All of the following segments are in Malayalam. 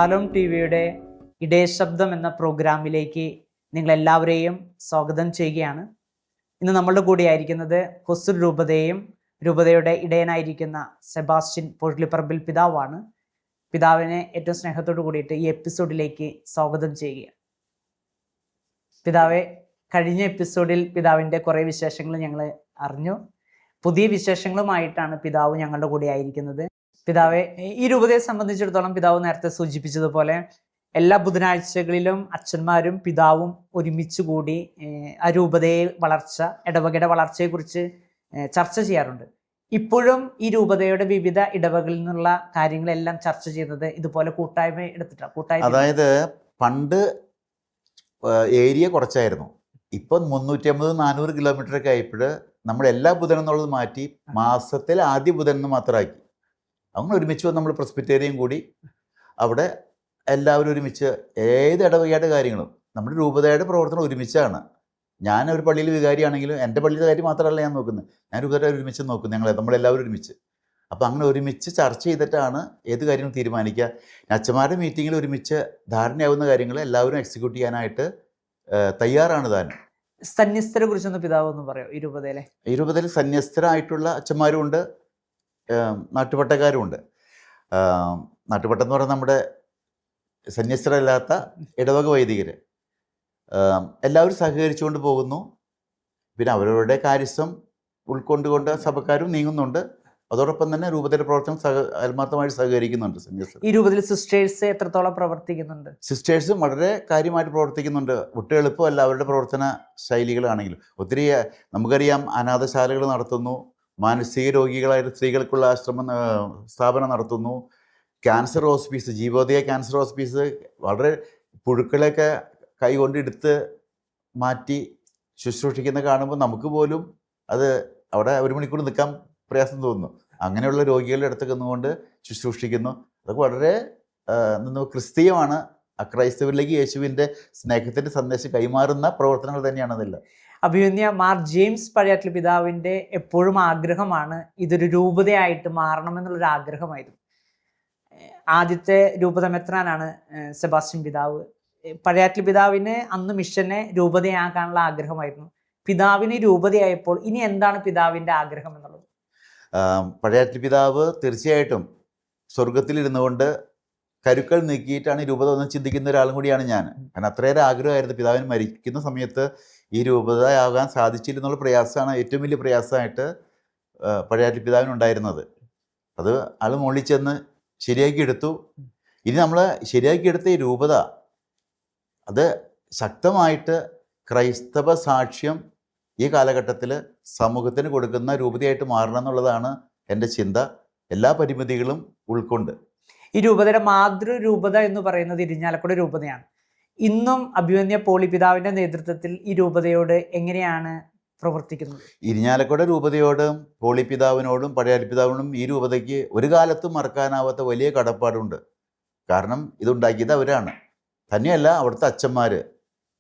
ഷാലോം ടി വിയുടെ ഇടയശബ്ദം എന്ന പ്രോഗ്രാമിലേക്ക് നിങ്ങളെല്ലാവരെയും സ്വാഗതം ചെയ്യുകയാണ്. ഇന്ന് നമ്മളുടെ കൂടെ ആയിരിക്കുന്നത് ഹൊസൂർ രൂപതയും രൂപതയുടെ ഇടയനായിരിക്കുന്ന സെബാസ്റ്റ്യൻ പൊഴിലിപ്പറമ്പിൽ പിതാവാണ്. പിതാവിനെ ഏറ്റവും സ്നേഹത്തോടു കൂടിയിട്ട് ഈ എപ്പിസോഡിലേക്ക് സ്വാഗതം ചെയ്യുകയാണ്. പിതാവെ, കഴിഞ്ഞ എപ്പിസോഡിൽ പിതാവിൻ്റെ കുറേ വിശേഷങ്ങൾ ഞങ്ങൾ അറിഞ്ഞു. പുതിയ വിശേഷങ്ങളുമായിട്ടാണ് പിതാവ് ഞങ്ങളുടെ കൂടെ ആയിരിക്കുന്നത്. പിതാവെ, ഈ രൂപതയെ സംബന്ധിച്ചിടത്തോളം പിതാവ് നേരത്തെ സൂചിപ്പിച്ചതുപോലെ എല്ലാ ബുധനാഴ്ചകളിലും അച്ഛന്മാരും പിതാവും ഒരുമിച്ച് കൂടി ആ രൂപതയെ വളർച്ച, ഇടവകയുടെ വളർച്ചയെക്കുറിച്ച് ചർച്ച ചെയ്യാറുണ്ട്. ഇപ്പോഴും ഈ രൂപതയുടെ വിവിധ ഇടവകളിൽ നിന്നുള്ള കാര്യങ്ങളെല്ലാം ചർച്ച ചെയ്യുന്നത് ഇതുപോലെ കൂട്ടായ്മ എടുത്തിട്ടാണ്. അതായത് പണ്ട് ഏരിയ കുറച്ചായിരുന്നു. ഇപ്പം 350-400 കിലോമീറ്ററൊക്കെ ആയപ്പോൾ നമ്മൾ എല്ലാ ബുധൻ എന്നുള്ളത് മാറ്റി മാസത്തിൽ ആദ്യ ബുധൻ എന്ന് മാത്രമാക്കി. അങ്ങനെ ഒരുമിച്ച് വന്ന് നമ്മൾ പ്രസ്ബിറ്റേറിയൻ കൂടി അവിടെ എല്ലാവരും ഒരുമിച്ച് ഏത് ഇടവകയുടെ കാര്യങ്ങളും നമ്മുടെ രൂപതയുടെ പ്രവർത്തനം ഒരുമിച്ചാണ്. ഞാൻ ഒരു പള്ളിയിൽ വികാരിയാണെങ്കിലും എൻ്റെ പള്ളിയുടെ കാര്യം മാത്രമല്ല ഞാൻ നോക്കുന്നത്, ഞാൻ രൂപതയുടെ ഒരുമിച്ച് നോക്കുന്നത്, നമ്മളെല്ലാവരും ഒരുമിച്ച്. അപ്പോൾ അങ്ങനെ ഒരുമിച്ച് ചർച്ച ചെയ്തിട്ടാണ് ഏത് കാര്യങ്ങളും തീരുമാനിക്കുക. അച്ഛന്മാരുടെ മീറ്റിങ്ങിൽ ഒരുമിച്ച് ധാരണയാവുന്ന കാര്യങ്ങൾ എല്ലാവരും എക്സിക്യൂട്ട് ചെയ്യാനായിട്ട് തയ്യാറാണ് താനും. സന്യസ്തരെ കുറിച്ചൊന്ന് പിതാവ് ഒന്ന് പറയോ? ഈ രൂപതയിൽ സന്യസ്തരായിട്ടുള്ള അച്ഛന്മാരും ഉണ്ട്, നാട്ടുപട്ടക്കാരും ഉണ്ട്. നാട്ടുപട്ടം എന്ന് പറയുന്നത് നമ്മുടെ സന്യസ്തരല്ലാത്ത ഇടവക വൈദികർ എല്ലാവരും സഹകരിച്ചുകൊണ്ട് പോകുന്നു. പിന്നെ അവരവരുടെ കാര്യസ്ഥം ഉൾക്കൊണ്ടുകൊണ്ട് സഭക്കാരും നീങ്ങുന്നുണ്ട്. അതോടൊപ്പം തന്നെ രൂപതയുടെ പ്രവർത്തനം ആത്മാർത്ഥമായിട്ട് സഹകരിക്കുന്നുണ്ട് സന്യസ്തർ. ഈ രൂപതയിൽ സിസ്റ്റേഴ്സ് എത്രത്തോളം പ്രവർത്തിക്കുന്നുണ്ട്? സിസ്റ്റേഴ്സും വളരെ കാര്യമായിട്ട് പ്രവർത്തിക്കുന്നുണ്ട്. ഒട്ടും എളുപ്പമല്ല അവരുടെ പ്രവർത്തന ശൈലികളാണെങ്കിലും. ഒത്തിരി നമുക്കറിയാം, അനാഥശാലകൾ നടത്തുന്നു, മാനസിക രോഗികളായ സ്ത്രീകൾക്കുള്ള സ്ഥാപനം നടത്തുന്നു, cancer hospice, Jeevodaya cancer hospice വളരെ പുഴുക്കളെയൊക്കെ കൈകൊണ്ട് എടുത്ത് മാറ്റി ശുശ്രൂഷിക്കുന്ന കാണുമ്പോൾ നമുക്ക് പോലും അത് അവിടെ 1 മണിക്കൂർ നിൽക്കാൻ പ്രയാസം തോന്നുന്നു. അങ്ങനെയുള്ള രോഗികളുടെ അടുത്തൊക്കെ നിന്നുകൊണ്ട് ശുശ്രൂഷിക്കുന്നു. അതൊക്കെ വളരെ ക്രിസ്തീയമാണ്. അക്രൈസ്തവരിലേക്ക് യേശുവിൻ്റെ സ്നേഹത്തിൻ്റെ സന്ദേശം കൈമാറുന്ന പ്രവർത്തനങ്ങൾ തന്നെയാണ് അതെല്ലാം. അഭിമന്യ മാർ ജെയിംസ് പഴയാറ്റിൽ പിതാവിൻ്റെ എപ്പോഴും ആഗ്രഹമാണ് ഇതൊരു രൂപതയായിട്ട് മാറണമെന്നുള്ളൊരു ആഗ്രഹമായിരുന്നു. ആദ്യത്തെ രൂപത മെത്രാനാണ് സെബാസ്റ്റ്യൻ പിതാവ്. പഴയാറ്റിൽ പിതാവിന് അന്ന് മിഷനെ രൂപതയാക്കാനുള്ള ആഗ്രഹമായിരുന്നു. പിതാവിന് രൂപതയായപ്പോൾ ഇനി എന്താണ് പിതാവിൻ്റെ ആഗ്രഹം എന്നുള്ളത്? പഴയാറ്റിൽ പിതാവ് തീർച്ചയായിട്ടും സ്വർഗത്തിലിരുന്നു കൊണ്ട് കരുക്കൾ നീക്കിയിട്ടാണ് ഈ രൂപത ഒന്ന് ചിന്തിക്കുന്ന ഒരാളും കൂടിയാണ് ഞാൻ. കാരണം അത്രയേറെ ആഗ്രഹമായിരുന്നു പിതാവിന് മരിക്കുന്ന സമയത്ത് ഈ രൂപതയാകാൻ സാധിച്ചില്ലെന്നുള്ള പ്രയാസമാണ് ഏറ്റവും വലിയ പ്രയാസമായിട്ട് പഴയാറ്റിൽ പിതാവിനുണ്ടായിരുന്നത്. അത് ആൾ മുകളിൽ ചെന്ന് ശരിയാക്കി എടുത്തു. ഇനി നമ്മൾ ശരിയാക്കിയെടുത്ത ഈ രൂപത അത് ശക്തമായിട്ട് ക്രൈസ്തവ സാക്ഷ്യം ഈ കാലഘട്ടത്തിൽ സമൂഹത്തിന് കൊടുക്കുന്ന രൂപതയായിട്ട് മാറണം എന്നുള്ളതാണ് എൻ്റെ ചിന്ത, എല്ലാ പരിമിതികളും ഉൾക്കൊണ്ട്. ഈ രൂപതയുടെ മാതൃരൂപത എന്ന് പറയുന്നത് ഇരിഞ്ഞാലക്കുട രൂപതയാണ്. ഇന്നും അഭിമന്യ പോളി പിതാവിൻ്റെ നേതൃത്വത്തിൽ ഈ രൂപതയോട് എങ്ങനെയാണ് പ്രവർത്തിക്കുന്നത്? ഇരിഞ്ഞാലക്കുട രൂപതയോടും പോളി പിതാവിനോടും പഴയാറ്റി പിതാവിനോടും ഈ രൂപതയ്ക്ക് ഒരു കാലത്തും മറക്കാനാവാത്ത വലിയ കടപ്പാടുണ്ട്. കാരണം ഇതുണ്ടാക്കിയത് അവരാണ്. തന്നെയല്ല അവിടുത്തെ അച്ഛന്മാർ,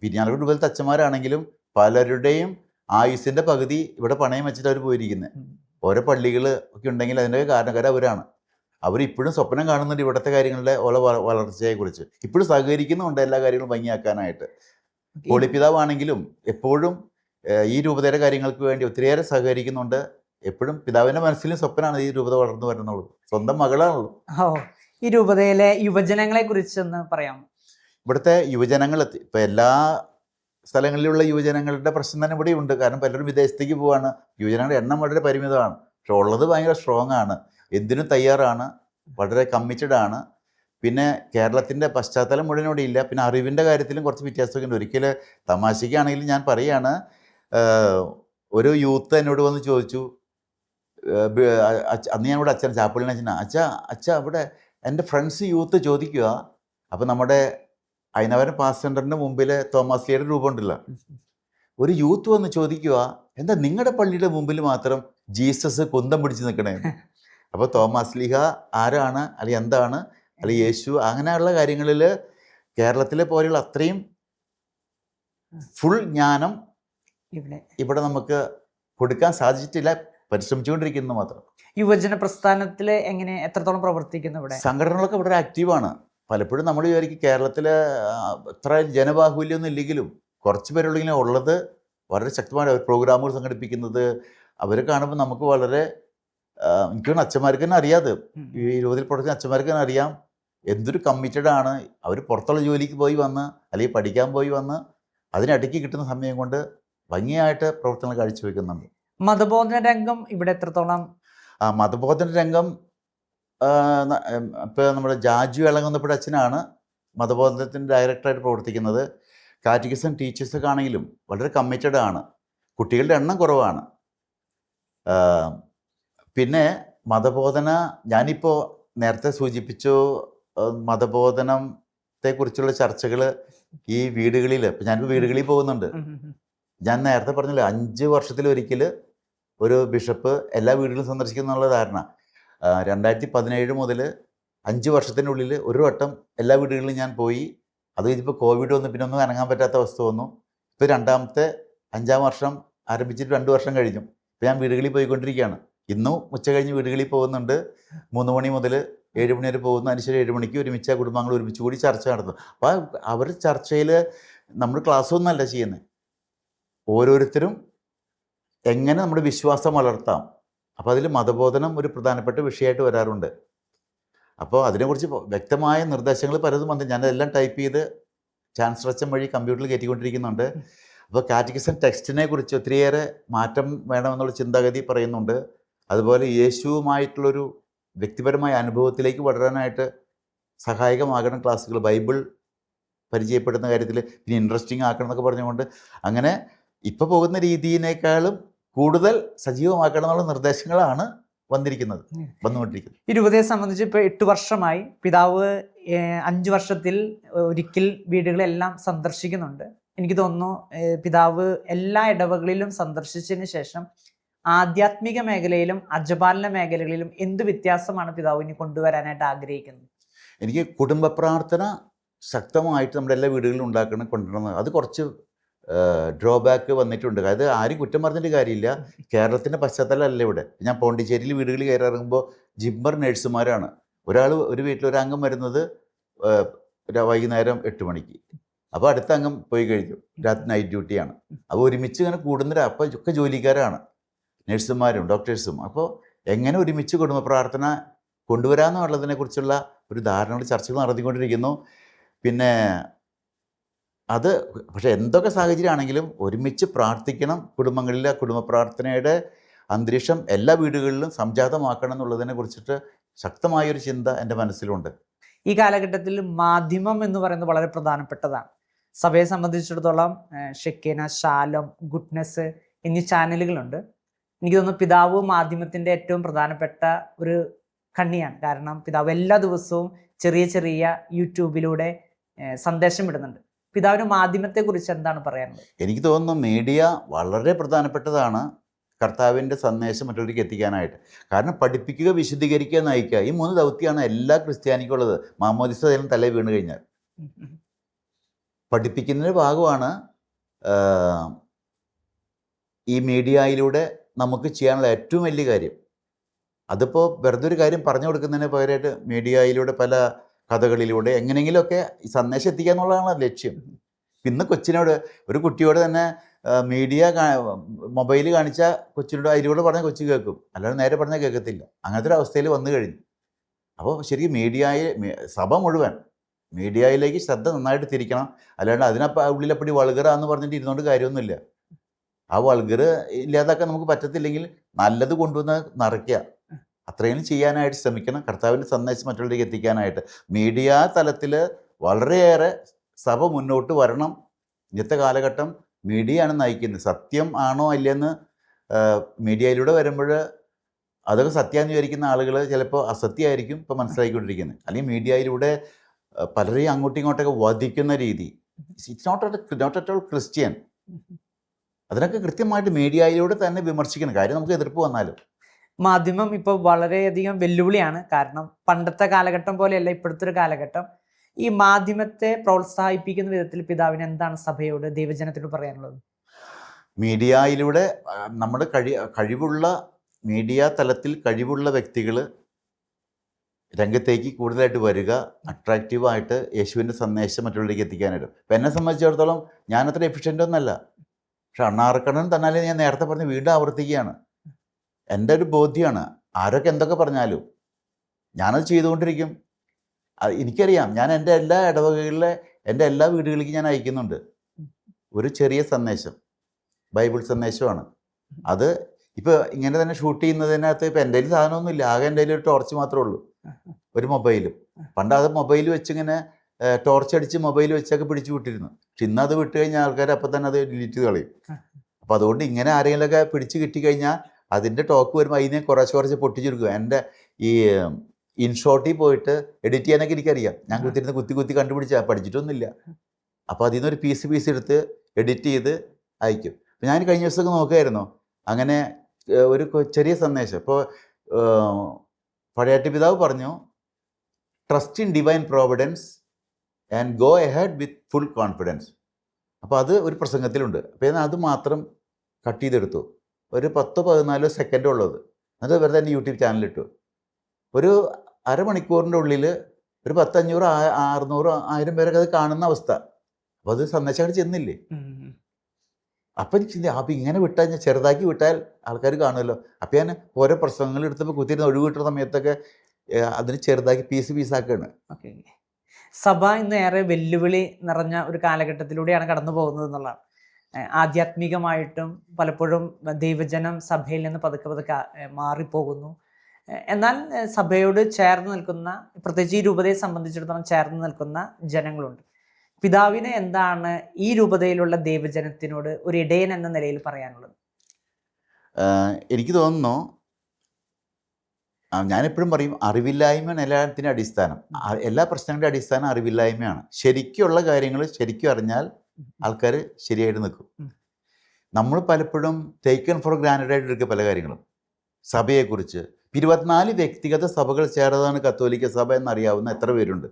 ഇരിഞ്ഞാലക്കുട രൂപത്തിലത്തെ അച്ഛന്മാരാണെങ്കിലും പലരുടെയും ആയുസിൻ്റെ പകുതി ഇവിടെ പണയം വെച്ചിട്ട് അവർ പോയിരിക്കുന്നത്. ഓരോ പള്ളികൾ ഒക്കെ ഉണ്ടെങ്കിൽ അതിൻ്റെ കാരണക്കാർ അവരാണ്. അവരിപ്പോഴും സ്വപ്നം കാണുന്നുണ്ട് ഇവിടുത്തെ കാര്യങ്ങളുടെ വളർച്ചയെക്കുറിച്ച്. ഇപ്പോഴും സഹകരിക്കുന്നുണ്ട് എല്ലാ കാര്യങ്ങളും ഭംഗിയാക്കാനായിട്ട്. പോളിപിതാവാണെങ്കിലും എപ്പോഴും ഈ രൂപതയുടെ കാര്യങ്ങൾക്ക് വേണ്ടി ഒത്തിരിയേറെ സഹകരിക്കുന്നുണ്ട്. എപ്പോഴും പിതാവിൻ്റെ മനസ്സിലും സ്വപ്നമാണ് ഈ രൂപത വളർന്നു വരുന്നുള്ളൂ. സ്വന്തം മകളാണുള്ളൂ. ഈ രൂപതയിലെ യുവജനങ്ങളെ കുറിച്ചൊന്ന് പറയാമോ? ഇവിടുത്തെ യുവജനങ്ങൾ ഇപ്പം എല്ലാ സ്ഥലങ്ങളിലുള്ള യുവജനങ്ങളുടെ പ്രശ്നം തന്നെ ഇവിടെ ഉണ്ട്. കാരണം പലരും വിദേശത്തേക്ക് പോവാണ്. യുവജനങ്ങളുടെ എണ്ണം വളരെ പരിമിതമാണ്. പക്ഷെ ഉള്ളത് ഭയങ്കര സ്ട്രോങ് ആണ്, എന്തിനും തയ്യാറാണ്, വളരെ കമ്മിറ്റഡ് ആണ്. പിന്നെ കേരളത്തിൻ്റെ പശ്ചാത്തലം മുഴുവൻ ഇവിടെ ഇല്ല. പിന്നെ അറിവിൻ്റെ കാര്യത്തിലും കുറച്ച് വ്യത്യാസമൊക്കെ ഉണ്ട്. ഒരിക്കൽ തമാശയ്ക്കാണെങ്കിലും ഞാൻ പറയുകയാണ്, ഒരു യൂത്ത് എന്നോട് വന്ന് ചോദിച്ചു, അന്ന് ഞാൻ ഇവിടെ അച്ഛൻ ചാപ്പള്ളിന് അച്ഛ അവിടെ എൻ്റെ ഫ്രണ്ട്സ് യൂത്ത് ചോദിക്കുക, അപ്പോൾ നമ്മുടെ അയനവരം പാസ് സെൻ്ററിൻ്റെ മുമ്പിൽ തോമസ് ലീയുടെ രൂപമുണ്ടല്ലോ, ഒരു യൂത്ത് വന്ന് ചോദിക്കുക, എന്താ നിങ്ങളുടെ പള്ളിയുടെ മുമ്പിൽ മാത്രം ജീസസ് കുന്തം പിടിച്ച് നിൽക്കണേ? അപ്പോൾ തോമസ് ലീഹ ആരാണ്, അല്ലെങ്കിൽ എന്താണ്, അല്ലെങ്കിൽ യേശു, അങ്ങനെയുള്ള കാര്യങ്ങളിൽ കേരളത്തിലെ പോലെയുള്ള അത്രയും ഫുൾ ജ്ഞാനം ഇവിടെ നമുക്ക് കൊടുക്കാൻ സാധിച്ചിട്ടില്ല. പരിശ്രമിച്ചുകൊണ്ടിരിക്കുന്നത് മാത്രം. യുവജന പ്രസ്ഥാനത്തിൽ എങ്ങനെ എത്രത്തോളം പ്രവർത്തിക്കുന്നു? ഇവിടെ സംഘടനകളൊക്കെ വളരെ ആക്റ്റീവാണ്. പലപ്പോഴും നമ്മൾ വിചാരിക്കും കേരളത്തിലെ ഇത്ര ജനബാഹുല്യമൊന്നും ഇല്ലെങ്കിലും കുറച്ച് പേരുള്ളെങ്കിലും ഉള്ളത് വളരെ ശക്തമായ പ്രോഗ്രാമുകൾ സംഘടിപ്പിക്കുന്നത് അവരെ കാണുമ്പോൾ നമുക്ക് വളരെ എനിക്ക് തോന്നുന്നു അച്ഛന്മാർക്ക് തന്നെ അറിയാതെ ഈ രൂപത്തിൽ പ്രവർത്തിക്കുന്ന അച്ഛന്മാർക്ക് തന്നെ അറിയാം എന്തൊരു കമ്മിറ്റഡ് ആണ്. അവർ പുറത്തുള്ള ജോലിക്ക് പോയി വന്ന് അല്ലെങ്കിൽ പഠിക്കാൻ പോയി വന്ന് അതിനിടയ്ക്ക് കിട്ടുന്ന സമയം കൊണ്ട് ഭംഗിയായിട്ട് പ്രവർത്തനങ്ങൾ കാഴ്ചവെക്കുന്നുണ്ട്. മതബോധന രംഗം ഇവിടെ എത്രത്തോളം? മതബോധന രംഗം ഇപ്പോൾ നമ്മുടെ ജാജു ഇളങ്ങുന്നപ്പോൾ അച്ഛനാണ് മതബോധനത്തിൻ്റെ ഡയറക്ടറായിട്ട് പ്രവർത്തിക്കുന്നത്. കാറ്റഗിസം ടീച്ചേഴ്സൊക്കെ ആണെങ്കിലും വളരെ കമ്മിറ്റഡ് ആണ്. കുട്ടികളുടെ എണ്ണം കുറവാണ്. പിന്നെ മതബോധന ഞാനിപ്പോൾ നേരത്തെ സൂചിപ്പിച്ചു, മതബോധനത്തെക്കുറിച്ചുള്ള ചർച്ചകൾ ഈ വീടുകളിൽ ഇപ്പം ഞാനിപ്പോൾ വീടുകളിൽ പോകുന്നുണ്ട്. ഞാൻ നേരത്തെ പറഞ്ഞില്ല 5 വർഷത്തിലൊരിക്കൽ ഒരു ബിഷപ്പ് എല്ലാ വീടുകളും സന്ദർശിക്കുന്നുള്ള ധാരണ. 2017 മുതൽ 5 വർഷത്തിനുള്ളിൽ ഒരു വട്ടം എല്ലാ വീടുകളിലും ഞാൻ പോയി. അത് കഴിഞ്ഞപ്പോൾ കോവിഡ് വന്നു, പിന്നെ ഒന്നും അനങ്ങാൻ പറ്റാത്ത അവസ്ഥ വന്നു. ഇപ്പോൾ 5-ാം വർഷം ആരംഭിച്ചിട്ട് 2 വർഷം കഴിഞ്ഞു. ഇപ്പോൾ ഞാൻ വീടുകളിൽ പോയിക്കൊണ്ടിരിക്കുകയാണ്. ഇന്നും ഉച്ച കഴിഞ്ഞ് വീടുകളിൽ പോകുന്നുണ്ട്. 3 മണി മുതൽ 7 മണി വരെ പോകുന്നു. അതിനുശേഷം 7 മണിക്ക് ഒരുമിച്ച് കുടുംബങ്ങൾ ഒരുമിച്ച് കൂടി ചർച്ച നടത്തും. അപ്പോൾ അവർ ചർച്ചയിൽ നമ്മൾ ക്ലാസ്സൊന്നുമല്ല ചെയ്യുന്നത്, ഓരോരുത്തരും എങ്ങനെ നമ്മുടെ വിശ്വാസം വളർത്താം. അപ്പോൾ അതിൽ മതബോധനം ഒരു പ്രധാനപ്പെട്ട വിഷയമായിട്ട് വരാറുണ്ട്. അപ്പോൾ അതിനെക്കുറിച്ച് വ്യക്തമായ നിർദ്ദേശങ്ങൾ പലതും വന്ന് ഞാനതെല്ലാം ടൈപ്പ് ചെയ്ത് ചാൻസലർ അച്ഛൻ വഴി കമ്പ്യൂട്ടറിൽ കയറ്റിക്കൊണ്ടിരിക്കുന്നുണ്ട്. അപ്പോൾ കാറ്റഗിസം ടെക്സ്റ്റിനെ കുറിച്ച് ഒത്തിരിയേറെ മാറ്റം വേണമെന്നുള്ള ചിന്താഗതി പറയുന്നുണ്ട്. അതുപോലെ യേശുവുമായിട്ടുള്ളൊരു വ്യക്തിപരമായ അനുഭവത്തിലേക്ക് വളരാനായിട്ട് സഹായകമാകണം ക്ലാസ്സുകൾ. ബൈബിൾ പരിചയപ്പെടുന്ന കാര്യത്തിൽ പിന്നെ ഇൻട്രസ്റ്റിംഗ് ആക്കണം എന്നൊക്കെ പറഞ്ഞുകൊണ്ട് അങ്ങനെ ഇപ്പോൾ പോകുന്ന രീതിയിനേക്കാളും കൂടുതൽ സജീവമാക്കണം എന്നുള്ള നിർദ്ദേശങ്ങളാണ് വന്നുകൊണ്ടിരിക്കുന്നത്. ഈ രൂപതയെ സംബന്ധിച്ച് ഇപ്പോൾ 8 വർഷമായി. പിതാവ് 5 വർഷത്തിൽ ഒരിക്കൽ വീടുകളെല്ലാം സന്ദർശിക്കുന്നുണ്ട്. എനിക്ക് തോന്നുന്നു പിതാവ് എല്ലാ ഇടവകളിലും സന്ദർശിച്ചതിന് ശേഷം ആധ്യാത്മിക മേഖലയിലും അജപാലന മേഖലകളിലും എന്ത് വ്യത്യാസമാണ് പിതാവ് ഇനി കൊണ്ടുവരാനായിട്ട് ആഗ്രഹിക്കുന്നത്? എനിക്ക് കുടുംബ പ്രാർത്ഥന ശക്തമായിട്ട് നമ്മുടെ എല്ലാ വീടുകളിലും കൊണ്ടുവരണം. അത് കുറച്ച് ഡ്രോബാക്ക് വന്നിട്ടുണ്ട്. അതായത് ആരും കുറ്റം പറഞ്ഞിട്ട് കാര്യമില്ല. കേരളത്തിൻ്റെ പശ്ചാത്തലമല്ല ഇവിടെ. ഞാൻ പോണ്ടിച്ചേരിയിൽ വീടുകളിൽ കയറി ഇറങ്ങുമ്പോൾ ജിമ്മർ നേഴ്സുമാരാണ്. ഒരു വീട്ടിൽ ഒരു അംഗം വരുന്നത് വൈകുന്നേരം 8 മണിക്ക്. അപ്പോൾ അടുത്ത അംഗം പോയി കഴിഞ്ഞു, രാത്രി നൈറ്റ് ഡ്യൂട്ടിയാണ്. അപ്പോൾ ഒരുമിച്ച് ഇങ്ങനെ കൂടുന്നവർ അപ്പോൾ ഒക്കെ ജോലിക്കാരാണ്, നഴ്സുമാരും ഡോക്ടേഴ്സും. അപ്പോൾ എങ്ങനെ ഒരുമിച്ച് കുടുംബ പ്രാർത്ഥന കൊണ്ടുവരാമെന്നുള്ളതിനെക്കുറിച്ചുള്ള ഒരു ധാരണകൾ ചർച്ചകൾ നടത്തിക്കൊണ്ടിരിക്കുന്നു. പിന്നെ അത് പക്ഷേ എന്തൊക്കെ സാഹചര്യമാണെങ്കിലും ഒരുമിച്ച് പ്രാർത്ഥിക്കണം. കുടുംബങ്ങളിലെ കുടുംബ പ്രാർത്ഥനയുടെ അന്തരീക്ഷം എല്ലാ വീടുകളിലും സംജാതമാക്കണം എന്നുള്ളതിനെ കുറിച്ചിട്ട് ശക്തമായൊരു ചിന്ത എൻ്റെ മനസ്സിലുണ്ട്. ഈ കാലഘട്ടത്തിൽ മാധ്യമം എന്ന് പറയുന്നത് വളരെ പ്രധാനപ്പെട്ടതാണ്. സഭയെ സംബന്ധിച്ചിടത്തോളം ഷെക്കേന, ശാലം, ഗുഡ്നെസ് എന്നീ ചാനലുകളുണ്ട്. എനിക്ക് തോന്നുന്നു പിതാവ് മാധ്യമത്തിൻ്റെ ഏറ്റവും പ്രധാനപ്പെട്ട ഒരു കണ്ണിയാണ്. കാരണം പിതാവ് എല്ലാ ദിവസവും ചെറിയ ചെറിയ യൂട്യൂബിലൂടെ സന്ദേശം ഇടുന്നുണ്ട്. പിതാവിന് മാധ്യമത്തെക്കുറിച്ച് എന്താണ് പറയാനുള്ളത്? എനിക്ക് തോന്നുന്നു മീഡിയ വളരെ പ്രധാനപ്പെട്ടതാണ് കർത്താവിൻ്റെ സന്ദേശം മറ്റുള്ളവർക്ക് എത്തിക്കാനായിട്ട്. കാരണം പഠിപ്പിക്കുക, വിശദീകരിക്കുക, നയിക്കുക, ഈ 3 ദൗത്യമാണ് എല്ലാ ക്രിസ്ത്യാനിക്കും ഉള്ളത്. മാമോദിസ തലേ വീണ് കഴിഞ്ഞാൽ പഠിപ്പിക്കുന്നതിൻ്റെ ഭാഗമാണ് ഈ മീഡിയയിലൂടെ നമുക്ക് ചെയ്യാനുള്ള ഏറ്റവും വലിയ കാര്യം. അതിപ്പോൾ വെറുതെ ഒരു കാര്യം പറഞ്ഞു കൊടുക്കുന്നതിന് പകരമായിട്ട് മീഡിയയിലൂടെ പല കഥകളിലൂടെ എങ്ങനെയെങ്കിലുമൊക്കെ ഈ സന്ദേശം എത്തിക്കുക എന്നുള്ളതാണ് ലക്ഷ്യം. ഇന്ന് ഒരു കുട്ടിയോട് തന്നെ മീഡിയ മൊബൈൽ കാണിച്ച കൊച്ചിനോട് അതിലൂടെ പറഞ്ഞാൽ കൊച്ചു കേൾക്കും, അല്ലാതെ നേരെ പറഞ്ഞാൽ കേൾക്കത്തില്ല. അങ്ങനത്തെ ഒരു അവസ്ഥയിൽ വന്നു കഴിഞ്ഞു. അപ്പോൾ ശരിക്കും സഭ മുഴുവൻ മീഡിയയിലേക്ക് ശ്രദ്ധ നന്നായിട്ട് തിരിക്കണം. അല്ലാണ്ട് ഉള്ളിലപ്പടി വൾഗറാന്ന് പറഞ്ഞിട്ട് ഇരുന്നുകൊണ്ട് കാര്യമൊന്നുമില്ല. ആ വൾഗർ ഇല്ലാതാക്കാൻ നമുക്ക് പറ്റത്തില്ലെങ്കിൽ നല്ലത് കൊണ്ടുവന്ന് നിറയ്ക്കുക, അത്രയും ചെയ്യാനായിട്ട് ശ്രമിക്കണം. കർത്താവിൻ്റെ സന്ദേശം മറ്റുള്ളവരിലേക്ക് എത്തിക്കാനായിട്ട് മീഡിയ തലത്തിൽ വളരെയേറെ സഭ മുന്നോട്ട് വരണം. ഇന്നത്തെ കാലഘട്ടം മീഡിയയാണ് നയിക്കുന്നത്. സത്യം ആണോ അല്ലെന്ന് മീഡിയയിലൂടെ വരുമ്പോൾ അതൊക്കെ സത്യമെന്ന് വിചാരിക്കുന്ന ആളുകൾ ചിലപ്പോൾ അസത്യമായിരിക്കും ഇപ്പോൾ മനസ്സിലാക്കിക്കൊണ്ടിരിക്കുന്നത്. അല്ലെങ്കിൽ മീഡിയയിലൂടെ പലരെയും അങ്ങോട്ടും ഇങ്ങോട്ടൊക്കെ വധിക്കുന്ന രീതി, it's not at all Christian. അതിനൊക്കെ കൃത്യമായിട്ട് മീഡിയയിലൂടെ തന്നെ വിമർശിക്കണം. കാര്യം നമുക്ക് എതിർപ്പ് വന്നാലും മാധ്യമം ഇപ്പോൾ വളരെയധികം വെല്ലുവിളിയാണ്. കാരണം പണ്ടത്തെ കാലഘട്ടം പോലെയല്ല ഇപ്പോഴത്തെ ഒരു കാലഘട്ടം. ഈ മാധ്യമത്തെ പ്രോത്സാഹിപ്പിക്കുന്ന വിധത്തിൽ പിതാവിന് എന്താണ് സഭയോട്, ദൈവജനത്തോട് പറയാനുള്ളത്? മീഡിയയിലൂടെ നമ്മുടെ കഴിവുള്ള മീഡിയ തലത്തിൽ കഴിവുള്ള വ്യക്തികൾ രംഗത്തേക്ക് കൂടുതലായിട്ട് വരിക, അട്രാക്റ്റീവായിട്ട് യേശുവിൻ്റെ സന്ദേശം മറ്റുള്ളവരിലേക്ക് എത്തിക്കാനായിട്ട്. അപ്പം എന്നെ സംബന്ധിച്ചിടത്തോളം ഞാനത്ര എഫിഷ്യൻ്റ് ഒന്നല്ല. പക്ഷെ അണ്ണാറക്കണ്ണൻ തന്നാലേ ഞാൻ നേരത്തെ പറഞ്ഞ് വീണ്ടും ആവർത്തിക്കുകയാണ്. എൻ്റെ ഒരു ബോധ്യമാണ്, ആരൊക്കെ എന്തൊക്കെ പറഞ്ഞാലും ഞാനത് ചെയ്തുകൊണ്ടിരിക്കും. എനിക്കറിയാം, ഞാൻ എൻ്റെ എല്ലാ ഇടവകകളിലെ എൻ്റെ എല്ലാ വീടുകളിലേക്കും ഞാൻ അയക്കുന്നുണ്ട് ഒരു ചെറിയ സന്ദേശം, ബൈബിൾ സന്ദേശമാണ്. അത് ഇപ്പോൾ ഇങ്ങനെ തന്നെ ഷൂട്ട് ചെയ്യുന്നതിനകത്ത് ഇപ്പോൾ എൻ്റെ കയ്യിൽ സാധനമൊന്നുമില്ല, ആകെ എൻ്റെ കയ്യിൽ ഒരു ടോർച്ച് മാത്രമേ ഉള്ളൂ, ഒരു മൊബൈലും. പണ്ട് അത് മൊബൈൽ വെച്ചിങ്ങനെ ടോർച്ച് അടിച്ച് മൊബൈൽ വെച്ചൊക്കെ പിടിച്ചു വിട്ടിരുന്നു. പക്ഷെ ഇന്ന് അത് വിട്ട് കഴിഞ്ഞാൽ ആൾക്കാർ അപ്പം തന്നെ അത് ഡിലീറ്റ് ചെയ്ത് കളയും. അപ്പോൾ അതുകൊണ്ട് ഇങ്ങനെ ആരെങ്കിലുമൊക്കെ പിടിച്ച് കിട്ടിക്കഴിഞ്ഞാൽ അതിൻ്റെ ടോക്ക് വരുമ്പോൾ അതിനെ കുറച്ച് പൊട്ടിച്ചെടുക്കുക. എൻ്റെ ഈ ഇൻഷോട്ടിൽ പോയിട്ട് എഡിറ്റ് ചെയ്യാനൊക്കെ എനിക്കറിയാം. ഞാൻ കുത്തി കണ്ടുപിടിച്ചാൽ പഠിച്ചിട്ടൊന്നുമില്ല. അപ്പോൾ അതിൽ നിന്നൊരു പീസ് എടുത്ത് എഡിറ്റ് ചെയ്ത് അയക്കും. അപ്പോൾ ഞാൻ കഴിഞ്ഞ ദിവസമൊക്കെ നോക്കുമായിരുന്നു, അങ്ങനെ ഒരു ചെറിയ സന്ദേശം. ഇപ്പോൾ പഴയാറ്റ് പിതാവ് പറഞ്ഞു, trust in divine Providence and go ahead with full confidence. അപ്പോൾ അത് ഒരു പ്രസംഗത്തിലുണ്ട്. അപ്പോൾ ഞാൻ അത് മാത്രം കട്ട് ചെയ്തെടുത്തു, ഒരു 10-14 സെക്കൻഡ് ഉള്ളത്. എന്നിട്ട് വെറുതെ എൻ്റെ യൂട്യൂബ് ചാനലിട്ടു. ഒരു അരമണിക്കൂറിൻ്റെ ഉള്ളിൽ ഒരു 500, 600, 1000 പേരൊക്കെ അത് കാണുന്ന അവസ്ഥ. അപ്പോൾ അത് സന്ദേശമായിട്ട് ചെന്നില്ലേ? അപ്പം എനിക്ക് ചിന്ത, അപ്പം ഇങ്ങനെ വിട്ടാൽ, ഞാൻ ചെറുതാക്കി വിട്ടാൽ ആൾക്കാർ കാണുമല്ലോ. അപ്പം ഞാൻ ഓരോ പ്രസംഗങ്ങൾ എടുത്തപ്പോൾ കുത്തിയിരുന്ന് ഒഴിവ് കിട്ടുന്ന സമയത്തൊക്കെ അതിന് ചെറുതാക്കി പീസാക്കുകയാണ്. ഓക്കെ. സഭ ഇന്ന് ഏറെ വെല്ലുവിളി നിറഞ്ഞ ഒരു കാലഘട്ടത്തിലൂടെയാണ് കടന്നു പോകുന്നത് എന്നുള്ളതാണ്. ആധ്യാത്മികമായിട്ടും പലപ്പോഴും ദൈവജനം സഭയിൽ നിന്ന് പതുക്കെ മാറിപ്പോകുന്നു. എന്നാൽ സഭയോട് ചേർന്ന് നിൽക്കുന്ന, പ്രത്യേകിച്ച് ഈ രൂപതയെ സംബന്ധിച്ചിടത്തോളം ചേർന്ന് നിൽക്കുന്ന ജനങ്ങളുണ്ട്. പിതാവിന് എന്താണ് ഈ രൂപതയിലുള്ള ദൈവജനത്തിനോട് ഒരു ഇടയൻ എന്ന നിലയിൽ പറയാനുള്ളത്? എനിക്ക് തോന്നുന്നു, ഞാനെപ്പോഴും പറയും, അറിവില്ലായ്മയാണ് എല്ലാത്തിൻ്റെ അടിസ്ഥാനം. എല്ലാ പ്രശ്നങ്ങളുടെ അടിസ്ഥാനം അറിവില്ലായ്മയാണ്. ശരിക്കുള്ള കാര്യങ്ങൾ ശരിക്കും അറിഞ്ഞാൽ ആൾക്കാർ ശരിയായിട്ട് നിൽക്കും. നമ്മൾ പലപ്പോഴും ടേക്കൺ ഫോർ ഗ്രാൻഡായിട്ട് എടുക്കുക പല കാര്യങ്ങളും. സഭയെക്കുറിച്ച് 24 വ്യക്തിഗത സഭകൾ ചേർന്നതാണ് കത്തോലിക്ക സഭ എന്നറിയാവുന്ന എത്ര പേരുണ്ട്?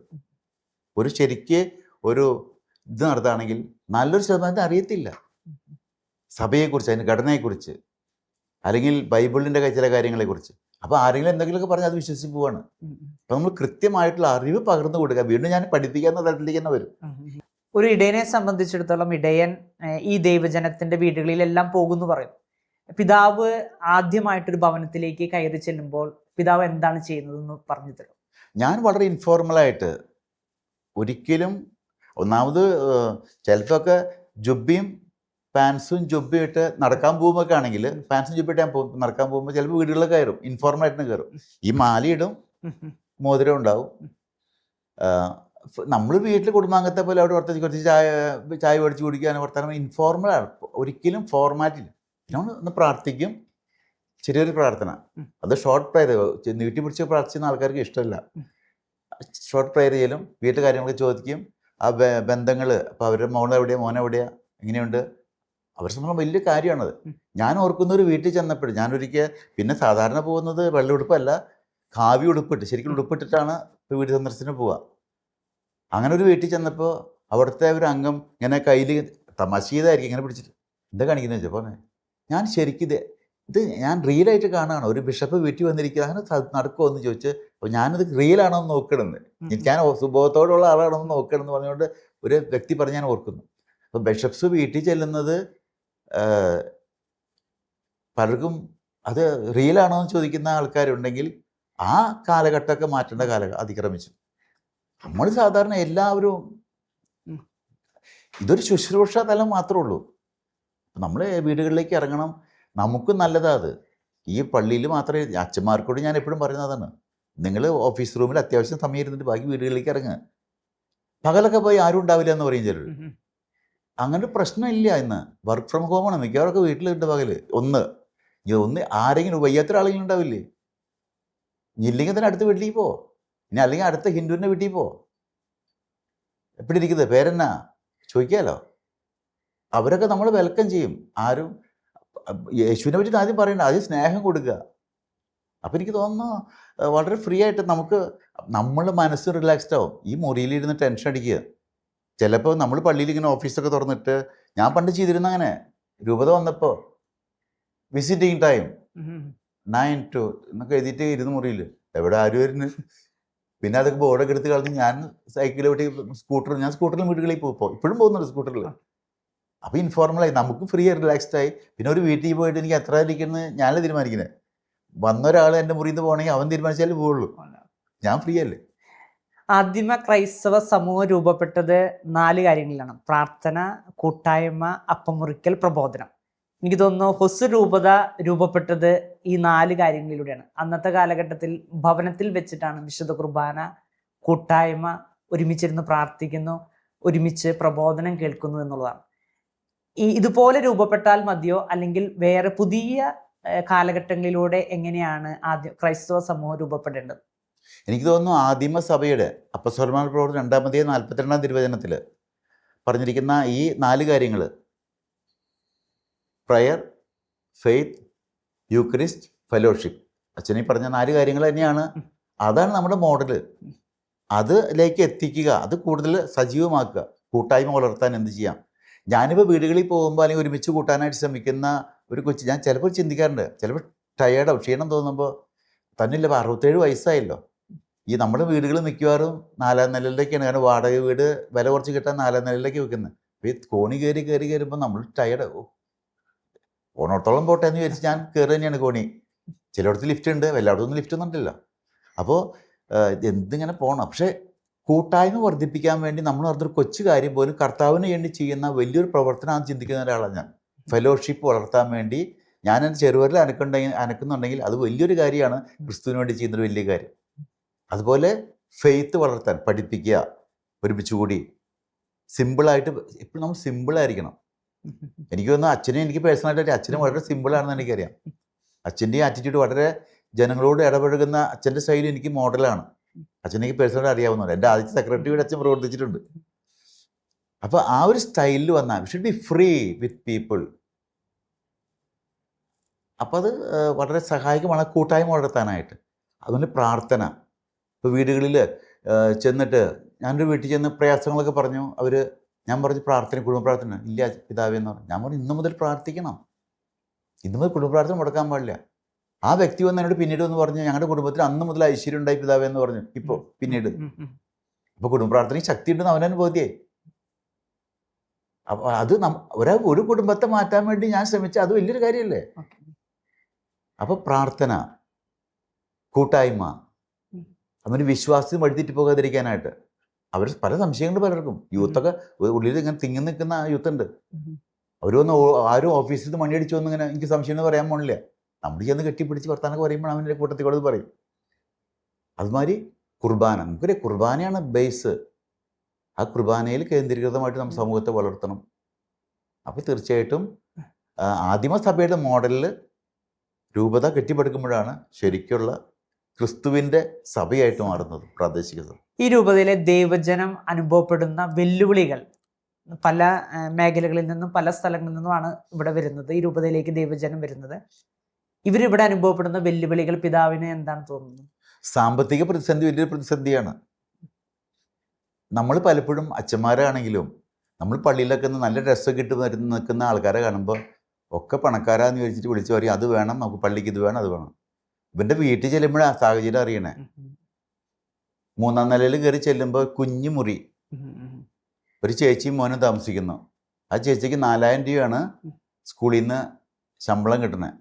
ഒരു ശരിക്ക് ഒരു ഇത് നടത്തുകയാണെങ്കിൽ നല്ലൊരു ശതമാനത്തിന് അറിയത്തില്ല സഭയെക്കുറിച്ച്, അതിൻ്റെ ഘടനയെക്കുറിച്ച്, അല്ലെങ്കിൽ ബൈബിളിൻ്റെ ചില കാര്യങ്ങളെക്കുറിച്ച്. അപ്പോൾ ആരെങ്കിലും എന്തെങ്കിലുമൊക്കെ പറഞ്ഞ് അത് വിശ്വസിച്ച് പോവാണ്. അപ്പം നമ്മൾ കൃത്യമായിട്ടുള്ള അറിവ് പകർന്നു കൊടുക്കുക. വീണ്ടും ഞാൻ പഠിപ്പിക്കാവുന്ന തരത്തിലേക്ക് തന്നെ വരും. ഒരു ഇടയനെ സംബന്ധിച്ചിടത്തോളം ഇടയൻ ഈ ദൈവജനത്തിൻ്റെ വീടുകളിലെല്ലാം പോകുന്നു പറയും. പിതാവ് ആദ്യമായിട്ടൊരു ഭവനത്തിലേക്ക് കയറി ചെല്ലുമ്പോൾ പിതാവ് എന്താണ് ചെയ്യുന്നതെന്ന് പറഞ്ഞു തരും. ഞാൻ വളരെ ഇൻഫോർമലായിട്ട്, ഒരിക്കലും, ഒന്നാമത് ചിലപ്പോൾ ജുബ്ബയും പാൻസും ജുബ്ബയും ഇട്ട് നടക്കാൻ പോകുമ്പോൾ ആണെങ്കിൽ പാൻസും ജുബ്ബിട്ട് ഞാൻ നടക്കാൻ പോകുമ്പോൾ ചിലപ്പോൾ വീടുകളിൽ കയറും, ഇൻഫോർമലായിട്ട് കയറും. ഈ മാലയിടും, മോതിരം ഉണ്ടാവും. നമ്മൾ വീട്ടിൽ കുടുംബാംഗത്തെ പോലെ അവിടെ കുറച്ച് ചായ മേടിച്ച് കുടിക്കാൻ വർത്തമാനം ഇൻഫോർമലാണ്. ഒരിക്കലും ഫോർമാറ്റില്ല. ഒന്ന് പ്രാർത്ഥിക്കും, ചെറിയൊരു പ്രാർത്ഥന. അത് ഷോർട്ട് പ്രയർ, നീട്ടി പിടിച്ച് പ്രാർത്ഥിക്കുന്ന ആൾക്കാർക്ക് ഇഷ്ടമല്ല. ഷോർട്ട് പ്രയർ ചെയ്യലും, വീട്ടിൽ കാര്യങ്ങളൊക്കെ ചോദിക്കും. ആ ബന്ധങ്ങൾ, അപ്പോൾ അവരുടെ മോനെവിടെയാ എങ്ങനെയുണ്ട്, അവരെ സംബന്ധിച്ച് വലിയ കാര്യമാണത്. ഞാൻ ഓർക്കുന്ന ഒരു വീട്ടിൽ ചെന്നപ്പോഴും, ഞാനൊരിക്കൽ, പിന്നെ സാധാരണ പോകുന്നത് വെള്ള ഉടുപ്പല്ല, കാവ്യ ഉടുപ്പിട്ട്, ശരിക്കും ഉടുപ്പിട്ടിട്ടാണ് ഇപ്പോൾ വീട് സന്ദർശനത്തിന് പോവുക. അങ്ങനെ ഒരു വീട്ടിൽ ചെന്നപ്പോൾ അവിടുത്തെ ഒരു അംഗം ഇങ്ങനെ കയ്യിൽ തമാശ ചെയ്തായിരിക്കും ഇങ്ങനെ പിടിച്ചിട്ട്, എന്താ കാണിക്കുന്നത് വെച്ചപ്പോൾ ഞാൻ ശരിക്കും ഇത് ഞാൻ റിയലായിട്ട് കാണുകയാണ്. ഒരു ബിഷപ്പ് വീട്ടിൽ വന്നിരിക്കുക, അങ്ങനെ നടക്കുമോ എന്ന് ചോദിച്ച്, അപ്പോൾ ഞാനത് റിയലാണോ എന്ന് നോക്കണമെന്ന്, ഞാൻ സുബോധത്തോടുള്ള ആളാണോ എന്ന് നോക്കണമെന്ന് പറഞ്ഞുകൊണ്ട് ഒരു വ്യക്തി പറഞ്ഞ് ഞാൻ ഓർക്കുന്നു. അപ്പോൾ ബിഷപ്സ് വീട്ടിൽ ചെല്ലുന്നത് പലർക്കും അത് റിയലാണോ എന്ന് ചോദിക്കുന്ന ആൾക്കാരുണ്ടെങ്കിൽ ആ കാലഘട്ടമൊക്കെ മാറ്റേണ്ട അതിക്രമിച്ചു. നമ്മൾ സാധാരണ എല്ലാവരും ഇതൊരു ശുശ്രൂഷ തലം മാത്രമേ ഉള്ളൂ. നമ്മൾ വീടുകളിലേക്ക് ഇറങ്ങണം, നമുക്കും നല്ലതാണ് അത്. ഈ പള്ളിയിൽ മാത്രമേ, അച്ഛന്മാർക്കോട് ഞാൻ എപ്പോഴും പറയുന്നതാണ്, നിങ്ങൾ ഓഫീസ് റൂമിൽ അത്യാവശ്യം സമയം ഇരുന്നിട്ട് ബാക്കി വീടുകളിലേക്ക് ഇറങ്ങുക. പകലൊക്കെ പോയി ആരും ഉണ്ടാവില്ല എന്ന് പറയും ചിലർ. അങ്ങനെ പ്രശ്നമില്ല. ഇന്ന് വർക്ക് ഫ്രം ഹോമാണ്, മിക്കവാറൊക്കെ വീട്ടിലുണ്ട് പകല്. ഒന്ന് ആരെങ്കിലും വയ്യാത്ത ആളെങ്കിലും ഉണ്ടാവില്ലേ? ഇല്ലെങ്കിൽ തന്നെ അടുത്ത വീട്ടിലേക്ക് പോ, ഇനി അല്ലെങ്കിൽ അടുത്ത ഹിന്ദുവിൻ്റെ വീട്ടിൽ പോ. എപ്പോഴും ഇരിക്കുന്നത് പേരെന്നാ ചോദിക്കാമല്ലോ. അവരൊക്കെ നമ്മൾ വെൽക്കം ചെയ്യും. ആരും യേശുവിനെ പറ്റി ആദ്യം പറയണ്ട, ആദ്യം സ്നേഹം കൊടുക്കുക. അപ്പോൾ എനിക്ക് തോന്നുന്നു വളരെ ഫ്രീ ആയിട്ട് നമ്മൾ മനസ്സ് റിലാക്സ്ഡ് ആവും. ഈ മുറിയിലിരുന്ന് ടെൻഷൻ അടിക്കുക. ചിലപ്പോൾ നമ്മൾ പള്ളിയിൽ ഇങ്ങനെ ഓഫീസൊക്കെ തുറന്നിട്ട്, ഞാൻ പണ്ട് ചെയ്തിരുന്ന അങ്ങനെ, രൂപത വന്നപ്പോൾ വിസിറ്റിംഗ് ടൈം 9 to എന്നൊക്കെ എഴുതിയിട്ട് ഇരുന്ന് മുറിയിൽ, എവിടെ ആരും വരുന്നു, പിന്നെ അതൊക്കെ ബോർഡൊക്കെ എടുത്ത് കളഞ്ഞ് ഞാൻ സൈക്കിൾ ഓട്ടി ഞാൻ സ്കൂട്ടറിൽ വീടുകളിൽ പോകും, ഇപ്പോഴും പോകുന്നുണ്ട് സ്കൂട്ടറിൽ. അപ്പോൾ ഇൻഫോർമലായി, നമുക്ക് ഫ്രീ ആയി റിലാക്സ്ഡ് ആയി. പിന്നെ ഒരു വീട്ടിൽ പോയിട്ട് എനിക്ക് എത്ര ഇരിക്കുന്നത് ഞാനല്ലേ തീരുമാനിക്കുന്നത്. വന്ന ഒരാൾ എൻ്റെ മുറിയിൽ നിന്ന് പോകണമെങ്കിൽ അവൻ തീരുമാനിച്ചാലേ പോവുള്ളൂ, ഞാൻ ഫ്രീ അല്ലേ. ആദിമ ക്രൈസ്തവ സമൂഹം രൂപപ്പെട്ടത് 4 കാര്യങ്ങളിലാണ്: പ്രാർത്ഥന, കൂട്ടായ്മ, അപ്പം മുറിക്കൽ, പ്രബോധനം. എനിക്ക് തോന്നുന്നു ഹൊസൂർ രൂപത രൂപപ്പെട്ടത് ഈ 4 കാര്യങ്ങളിലൂടെയാണ്. അന്നത്തെ കാലഘട്ടത്തിൽ ഭവനത്തിൽ വെച്ചിട്ടാണ് വിശുദ്ധ കുർബാന, കൂട്ടായ്മ, ഒരുമിച്ചിരുന്ന് പ്രാർത്ഥിക്കുന്നു, ഒരുമിച്ച് പ്രബോധനം കേൾക്കുന്നു എന്നുള്ളതാണ്. ഇതുപോലെ രൂപപ്പെട്ടാൽ മതിയോ, അല്ലെങ്കിൽ വേറെ പുതിയ കാലഘട്ടങ്ങളിലൂടെ എങ്ങനെയാണ് ക്രൈസ്തവ സമൂഹം രൂപപ്പെടേണ്ടത്? എനിക്ക് തോന്നുന്നു ആദിമ സഭയുടെ അപ്പസ്തോലന്മാരുടെ പ്രവർത്തനം 2-ാം അധ്യായം 42-ാം തിരുവചനത്തിൽ പറഞ്ഞിരിക്കുന്ന ഈ 4 കാര്യങ്ങൾ, പ്രയർ, ഫെയ്ത്ത്, യൂക്രിസ്റ്റ്, ഫെലോഷിപ്പ്, അച്ഛനീ പറഞ്ഞ 4 കാര്യങ്ങൾ തന്നെയാണ്. അതാണ് നമ്മുടെ മോഡല്. അതിലേക്ക് എത്തിക്കുക, അത് കൂടുതൽ സജീവമാക്കുക, കൂട്ടായ്മ വളർത്താൻ എന്ത് ചെയ്യാം. ഞാനിപ്പോൾ വീടുകളിൽ പോകുമ്പോൾ അല്ലെങ്കിൽ ഒരുമിച്ച് കൂട്ടാനായിട്ട് ശ്രമിക്കുന്ന ഒരു കൊച്ചു, ഞാൻ ചിലപ്പോൾ ചിന്തിക്കാറുണ്ട്, ചിലപ്പോൾ ടയേർഡോ ക്ഷീണം തോന്നുമ്പോൾ തന്നില്ല, 67 വയസ്സായല്ലോ. ഈ നമ്മുടെ വീടുകൾ മിക്കവാറും 4-ാം നിലയിലേക്കാണ്, കാരണം വാടക വീട് വില കുറച്ച് കിട്ടാൻ 4-ാം നിലയിലേക്ക് വെക്കുന്നത്. അപ്പോൾ ഈ കോണി കയറുമ്പോൾ നമ്മൾ ടയേർഡ്, ഓണോടത്തോളം പോട്ടെ എന്ന് വിചാരിച്ച് ഞാൻ കയറി തന്നെയാണ് കോണി. ചിലയിടത്ത് ലിഫ്റ്റ് ഉണ്ട്, എല്ലായിടത്തൊന്നും ലിഫ്റ്റ് ഒന്നും ഉണ്ടല്ലോ. അപ്പോൾ എന്തിങ്ങനെ പോകണം. പക്ഷേ കൂട്ടായ്മ വർദ്ധിപ്പിക്കാൻ വേണ്ടി നമ്മൾ പറഞ്ഞൊരു കൊച്ചു കാര്യം പോലും കർത്താവിന് വേണ്ടി ചെയ്യുന്ന വലിയൊരു പ്രവർത്തനമാണ് ചിന്തിക്കുന്ന ഒരാളാണ് ഞാൻ. ഫെലോഷിപ്പ് വളർത്താൻ വേണ്ടി ഞാൻ എൻ്റെ ചെറുവരിൽ അനക്കുന്നുണ്ടെങ്കിൽ അത് വലിയൊരു കാര്യമാണ്, ക്രിസ്തുവിന് വേണ്ടി ചെയ്യുന്നൊരു വലിയ കാര്യം. അതുപോലെ ഫെയ്ത്ത് വളർത്താൻ പഠിപ്പിക്കുക, ഒരുമിച്ച് കൂടി സിമ്പിളായിട്ട്. എപ്പോഴും നമ്മൾ സിമ്പിളായിരിക്കണം. എനിക്ക് തോന്നുന്നു എനിക്ക് പേഴ്സണലായിട്ട് അച്ഛനും വളരെ സിമ്പിളാണെന്ന് എനിക്കറിയാം. അച്ഛൻ്റെ ആറ്റിറ്റ്യൂഡ്, വളരെ ജനങ്ങളോട് ഇടപഴകുന്ന അച്ഛൻ്റെ സ്റ്റൈൽ എനിക്ക് മോഡലാണ്. അച്ഛനെനിക്ക് പേഴ്സണലായിട്ട് അറിയാവുന്നതാണ്. എൻ്റെ ആദ്യത്തെ സെക്രട്ടറിയുടെ അച്ഛൻ പ്രവർത്തിച്ചിട്ടുണ്ട്. അപ്പോൾ ആ ഒരു സ്റ്റൈലിൽ വന്നാൽ we should be free with people. അപ്പോൾ അത് വളരെ സഹായകമാണ് കൂട്ടായ്മ വളർത്താനായിട്ട്. അതുകൊണ്ട് പ്രാർത്ഥന, ഇപ്പോൾ വീടുകളിൽ ചെന്നിട്ട് ഞാനൊരു വീട്ടിൽ ചെന്ന് പ്രയാസങ്ങളൊക്കെ പറഞ്ഞു, ഞാൻ പറഞ്ഞു പ്രാർത്ഥന, കുടുംബ പ്രാർത്ഥന ഇല്ല പിതാവേ എന്ന് പറഞ്ഞു. ഞാൻ പറഞ്ഞു ഇന്നു മുതൽ പ്രാർത്ഥിക്കണം, ഇന്നു മുതൽ കുടുംബ പ്രാർത്ഥന മുടക്കാൻ പാടില്ല. ആ വ്യക്തി വന്ന് എന്നോട് പിന്നീട് ഒന്ന് പറഞ്ഞു, ഞങ്ങളുടെ കുടുംബത്തിൽ അന്ന് മുതൽ ഐശ്വര്യം ഉണ്ടായി പിതാവേ എന്ന് പറഞ്ഞു. ഇപ്പോൾ പിന്നീട് അപ്പോൾ കുടുംബ പ്രാർത്ഥനയ്ക്ക് ശക്തി ഉണ്ടെന്ന് അവനവന് ബോധ്യേ. അപ്പോൾ അത് ഒരു കുടുംബത്തെ മാറ്റാൻ വേണ്ടി ഞാൻ ശ്രമിച്ച അത് വലിയൊരു കാര്യമല്ലേ. അപ്പോൾ പ്രാർത്ഥന, കൂട്ടായ്മ, അവന് വിശ്വാസം വഴിതെറ്റി പോകാതിരിക്കാനായിട്ട്. അവർ പല സംശയങ്ങളുണ്ട് പലർക്കും. യൂത്തൊക്കെ ഉള്ളിൽ ഇങ്ങനെ തിങ്ങി നിൽക്കുന്ന യൂത്തുണ്ട്. അവരൊന്ന് ആരും ഓഫീസിൽ നിന്ന് മണിയടിച്ചു വന്ന് ഇങ്ങനെ എനിക്ക് സംശയം എന്ന് പറയാൻ പോണില്ല. നമ്മൾ ചെന്ന് കെട്ടിപ്പിടിച്ച് വർത്താനൊക്കെ പറയുമ്പോൾ അവൻ്റെ കൂട്ടത്തിൽ കൂടെ പറയും. അതുമാതിരി കുർബാന, നമുക്കൊരു കുർബാനയാണ് ബേസ്. ആ കുർബാനയിൽ കേന്ദ്രീകൃതമായിട്ട് നമ്മൾ സമൂഹത്തെ വളർത്തണം. അപ്പോൾ തീർച്ചയായിട്ടും ആദിമസഭയുടെ മോഡലിൽ രൂപത കെട്ടിപ്പടുക്കുമ്പോഴാണ് ശരിക്കുള്ള ക്രിസ്തുവിൻ്റെ സഭയായിട്ട് മാറുന്നത് പ്രാദേശിക സഭ. ഈ രൂപതയിലെ ദൈവജനം അനുഭവപ്പെടുന്ന വെല്ലുവിളികൾ പല മേഖലകളിൽ നിന്നും പല സ്ഥലങ്ങളിൽ നിന്നുമാണ് ഇവിടെ വരുന്നത്, ഈ രൂപതയിലേക്ക് ദൈവജനം വരുന്നത്. ഇവരിവിടെ അനുഭവപ്പെടുന്ന വെല്ലുവിളികൾ പിതാവിന് എന്താണ് തോന്നുന്നത്? സാമ്പത്തിക പ്രതിസന്ധി വലിയൊരു പ്രതിസന്ധിയാണ്. നമ്മൾ പലപ്പോഴും അച്ഛന്മാരാണെങ്കിലും നമ്മൾ പള്ളിയിലൊക്കെ നല്ല ഡ്രസ്സൊക്കെ ഇട്ട് നിൽക്കുന്ന ആൾക്കാരെ കാണുമ്പോൾ ഒക്കെ പണക്കാരാന്ന് ചോദിച്ചിട്ട് വിളിച്ചു പറയും അത് വേണം, നമുക്ക് പള്ളിക്ക് ഇത് വേണം, അത് വേണം. ഇവൻ്റെ വീട്ടിൽ ചെല്ലുമ്പോഴാണ് സാഹചര്യം അറിയണേ. 3-ാം നിലയിൽ കയറി ചെല്ലുമ്പോൾ കുഞ്ഞു മുറി, ഒരു ചേച്ചിയും മോനും താമസിക്കുന്നു. ആ ചേച്ചിക്ക് 4000 രൂപയാണ് സ്കൂളിൽ നിന്ന് ശമ്പളം കിട്ടുന്നത്.